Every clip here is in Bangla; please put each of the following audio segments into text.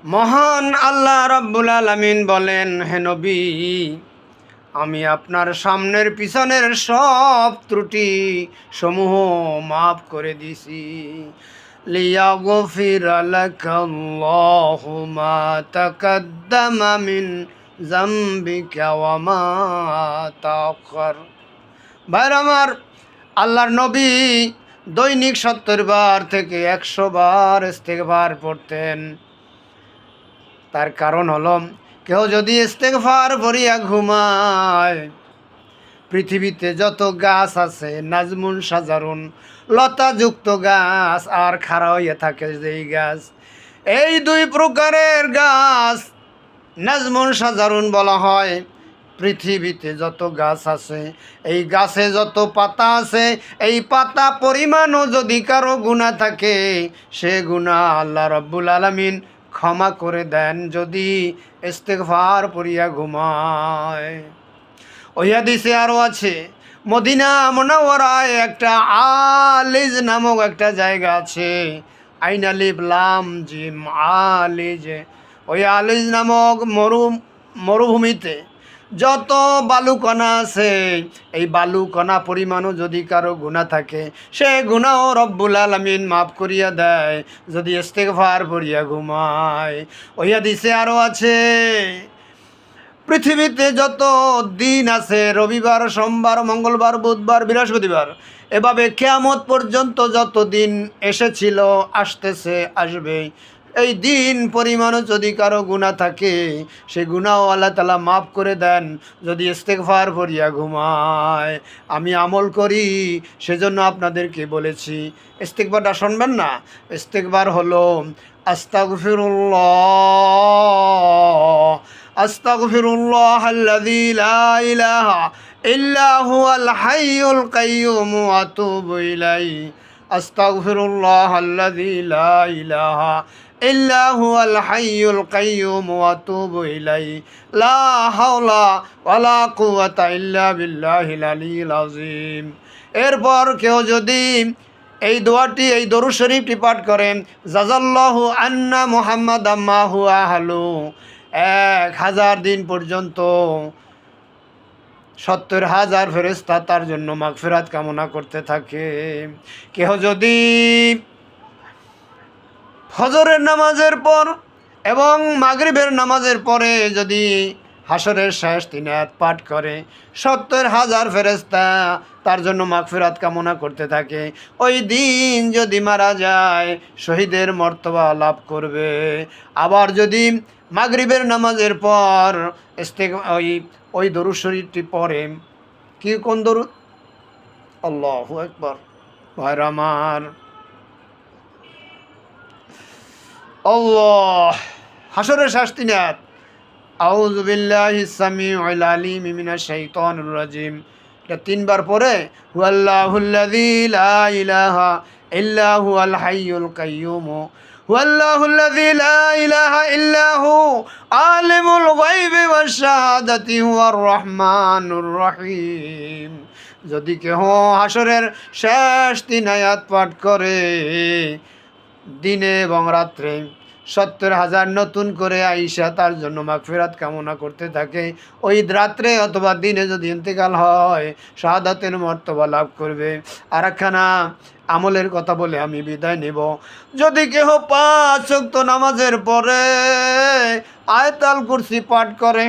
মহান আল্লাহ রাব্বুল আলামিন বলেন, হে নবী, আমি আপনার সামনের পিছনের সব ত্রুটি সমূহ মাফ করে দিছি। লিয়াগফিরা লাকাল্লাহু মা তাকাদ্দামা মিন যামবিকা ওয়া মা তাআখার। ভাইরা আমার, আল্লাহর নবী দৈনিক 70 বার থেকে 100 বার ইস্তেগফার পড়তেন। তার কারণ হলো, কেউ যদি ইস্তেগফার পড়িয়া ঘুমায়, পৃথিবীতে যত গাছ আছে নাজমুন সাজারুন, লতাযুক্ত গাছ আর খাড়া হইয়া থাকে যেই গাছ, এই দুই প্রকারের গাছ নাজমুন সাজারুন বলা হয়। পৃথিবীতে যত গাছ আছে, এই গাছে যত পাতা আছে, এই পাতা পরিমাণও যদি কারো গুনাহ থাকে, সে গুনাহ আল্লাহ রাব্বুল আলামিন ক্ষমা করে দেন যদি ইস্তেগফার পড়িয়া ঘুমায়। ওই হাদিসে আরও আছে, মদিনা মুনাওয়ারায় একটা আলিজ নামক একটা জায়গা আছে। আইন আলিফ লাম জিম আলিজ। ওই আলিজ নামক মরুভূমিতে যত বালুকণা আছে, এই বালুকণা পরিমাণও যদি কারো গুনাহ থাকে, সে গুনাহ রব্বুল আলামিন মাফ করিয়া দেয় যদি ইস্তেগফার পড়িয়া ঘুমায়। ওই হাদিসে আরও আছে, পৃথিবীতে যত দিন আছে, রবিবার, সোমবার, মঙ্গলবার, বুধবার, বৃহস্পতিবার, এভাবে কিয়ামত পর্যন্ত যত দিন এসেছিল, আসতেছে, আসবে, এই দিন পরিমাণও যদি কারো গুনাহ থাকে, সে গুনাহ আল্লাহ তাআলা মাফ করে দেন যদি ইস্তেগফার পড়িয়া ঘুমায়। আমি আমল করি, সেজন্য আপনাদেরকে বলেছি। ইস্তেগফারটা শুনবেন না? ইস্তেগফার হলো আস্তাগফিরুল্লাহ, আস্তাগফিরুল্লাহাল্লাযী লা ইলাহা ইল্লা হুয়াল হাইয়ুল কাইয়্যুম ওয়া আতুবু ইলাইহি, আস্তাগফিরুল্লাহাল্লাযী লা ইলাহা ইল্লা হুয়াল হাইয়ুল কাইয়্যুম ওয়া আতুবু ইলাইহি, লা হাওলা ওয়ালা কুওয়াতা ইল্লা বিল্লাহিল আলিয়্যিল আযীম। এরপর কেউ যদি এই দোয়াটি, এই দরুদ শরীফটি পাঠ করেন, জাযাল্লাহু আন্না মুহাম্মাদাম মা হুয়া আহলু, 1000 দিন পর্যন্ত 70,000 ফেরেশতা তার জন্য মাগফিরাত কামনা করতে থাকে। কেউ যদি ফজরের নামাজের পর এবং মাগরিবের নামাজের পরে যদি হাসরের শেষ 3 আয়াত পাঠ করে, 70,000 ফেরেশতা তার জন্য মাগফিরাত কামনা করতে থাকে। ওই দিন যদি মারা যায়, শহীদের মর্তবা লাভ করবে। আবার যদি মাগরিবের নামাজের পর ওই দরুদ শরীফটি পড়ে, কি কোন দরুদ? আল্লাহু আকবার। ভাইরা আমার, আল্লাহ, হাসরের শেষ 3 আয়াত, আউযু বিল্লাহিস সামিউল আলিম মিনাশ শাইতানির রাজিম, এটা 3 বার পরে হুয়াল্লাহুল্লাযী লা ইলাহা ইল্লা হুয়াল হাইয়ুল কাইয়্যুম, হুয়াল্লাহুল্লাযী লা ইলাহা ইল্লা হু আলিমুল গায়বি ওয়াশ শাহাদাতি হুয়ার রহমানুর রহিম। যদি কেহ হাসরের শেষ 3 আয়াত পাঠ করে, দিনে এবং রাত্রে 70,000 নতুন করে আইসা তার জন্য মাগফিরাত কামনা করতে থাকে। ওই রাত্রে অথবা দিনে যদি ইন্তেকাল হয়, শাহাদাতের মর্তবা লাভ করবে। আর একখানা আমলের কথা বলে আমি বিদায় নেব। যদি কেহ 5 ওয়াক্ত নামাজের পরে আয়াতুল কুরসি পাঠ করে,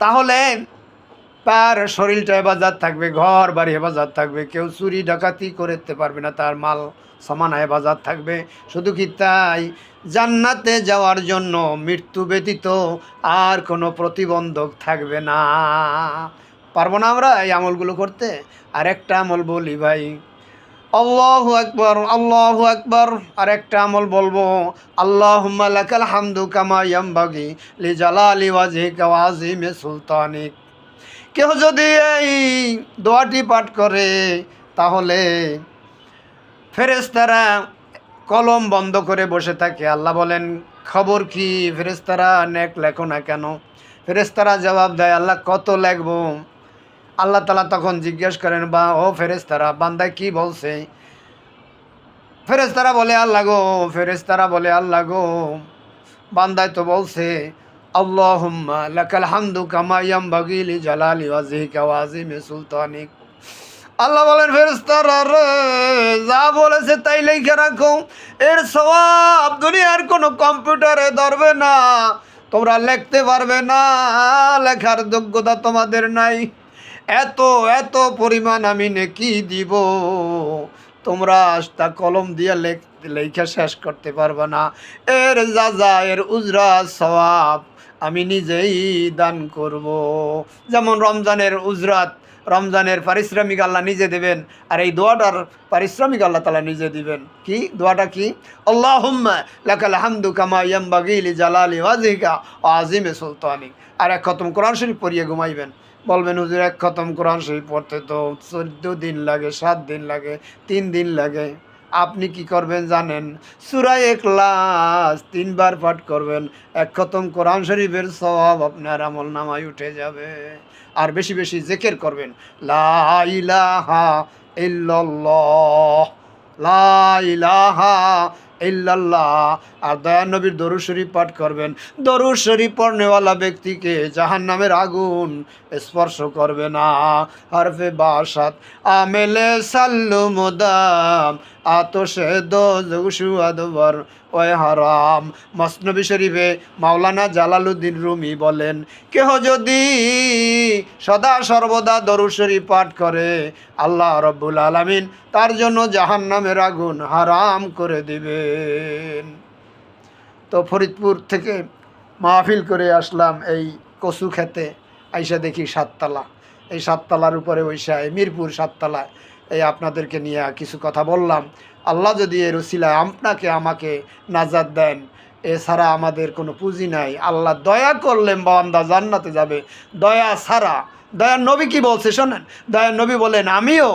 তাহলে তার শরীরটা হেফাজত থাকবে, ঘর বাড়ি হেফাজত থাকবে, কেউ চুরি ডাকাতি করতে পারবে না, তার মাল সামান হেফাজত থাকবে। শুধু কি তাই, জান্নাতে যাওয়ার জন্য মৃত্যু ব্যতীত আর কোনো প্রতিবন্ধক থাকবে না। পারবো না আমরা এই আমলগুলো করতে? আর একটা আমল বলি ভাই, আল্লাহু আকবার, আল্লাহু আকবার। আর একটা আমল বলবো, আল্লাহুম্মা লাকাল হামদু কামা ইয়ামবাগি লিজালালি ওয়াজহিকা ওয়া আযীমি সুলতানিক। কেউ যদি এই দোয়াটি পাঠ করে, তাহলে ফেরেশতারা কলম বন্ধ করে বসে থাকে। আল্লাহ বলেন, খবর কি ফেরেশতারা নেক লেখো না কেন? ফেরেশতারা জবাব দেয়, আল্লাহ কত লেখবো? আল্লাহ তাআলা তখন জিজ্ঞেস করেন, বা ও ফেরেশতারা, বান্দা কি বলছে? ফেরেশতারা বলে, আল্লাহ গো, ফেরেশতারা বলে, আল্লাহ গো, বান্দায় তো বলছে আল্লাহুম্মা লাকাল হামদু কামা ইয়ামবাগি লিজালালি ওয়াজহিকা ওয়া আযীমি সুলতানিক। আল্লাহ বলেন ফেরেশতারা রে, যা বলেছে তাই লিখে রাখো, এর সওয়াব দুনিয়ার কোনো কম্পিউটারে ধরবে না, তোমরা লিখতে পারবে না, লেখার যোগ্যতা তোমাদের নাই। এত এত পরিমাণ আমি নেকি দিব, তোমরা তা কলম দিয়ে লেখা শেষ করতে পারবে না। এর যা এর উজরা সওয়াব আমি নিজেই দান করব। যেমন রমজানের উজরাত, রমজানের পারিশ্রমিক আল্লাহ নিজে দেবেন, আর এই দোয়াটার পারিশ্রমিক আল্লাহ তাআলা নিজে দিবেন। কি দোয়াটা কি? আল্লাহুম্মা লাকাল হামদু কামা ইয়ামবাগি লিজালালি ওয়াজহিকা ওয়া আযীমি সুলতানিক। আর এক খতম কোরআন শরীফ পড়িয়ে ঘুমাইবেন। বলবেন হুজুর এক খতম কোরআন শরীফ পড়তে তো 14 দিন লাগে, 7 দিন লাগে, 3 দিন লাগে। আপনি কি করবেন জানেন? সূরা ইখলাস 3 বার পাঠ করবেন, এক খতম কোরআন শরীফের সওয়াব আপনার আমলনামায় উঠে যাবে। আর বেশি বেশি জিকির করবেন, লা ইলাহা ইল্লাল্লাহ, লা ইলাহা ইল্লাল্লাহ। আর দয়ার নবীর দরুদ শরীফ পাঠ করবেন। দরুদ শরীফ পড়নেওয়ালা ব্যক্তিকে জাহান্নামের আগুন স্পর্শ করবে না। হরফে বাসাত আমেলে সাল্লু মুদাম আতশে দোজখ সুয়াদবর ওই হারাম। মসনবী শরীফে মাওলানা জালালউদ্দিন রুমি বলেন, কেহ যদি সদা সর্বদা দরুদ শরীফ পাঠ করে, আল্লাহ রব্বুল আলামিন তার জন্য জাহান্নামের আগুন হারাম করে দিবেন। তো ফরিদপুর থেকে মাহফিল করে আসলাম এই কচু খেতে, আইসা দেখি 7 তালা। এই 7 তালার উপরে ওইসায় মিরপুর 7 তালায় এই আপনাদেরকে নিয়ে কিছু কথা বললাম। আল্লাহ যদি এর উসিলায় আপনাকে আমাকে নাজাত দেন, এছাড়া আমাদের কোনো পুঁজি নাই। আল্লাহ দয়া করলেন বান্দা জান্নাতে যাবে, দয়া ছাড়া। দয়ার নবী কি বলছে শোনেন, দয়ার নবী বলেন আমিও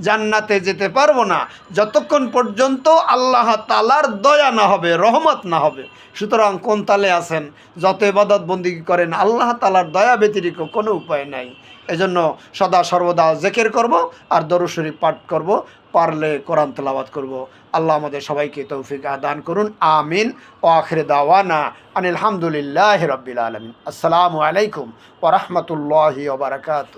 জান্নাতে যেতে পারবো না যতক্ষণ পর্যন্ত আল্লাহ তাআলার দয়া না হবে, রহমত না হবে। সুতরাং কোন তালে আছেন, যত ইবাদত বন্দেগী করেন, আল্লাহ তাআলার দয়া ব্যতিরিক্ত কোনো উপায় নাই। এজন্য সদা সর্বদা জিকির করব আর দরুদ শরীফ পাঠ করব, পারলে কোরআন তেলাওয়াত করব। আল্লাহ আমাদের সবাইকে তৌফিক দান করুন, আমিন। ওয়া আখির দাওয়ানা আনিল হামদুলিল্লাহি রাব্বিল আলামিন। আসসালামু আলাইকুম ওয়া রাহমাতুল্লাহি ওয়া বারাকাতুহু।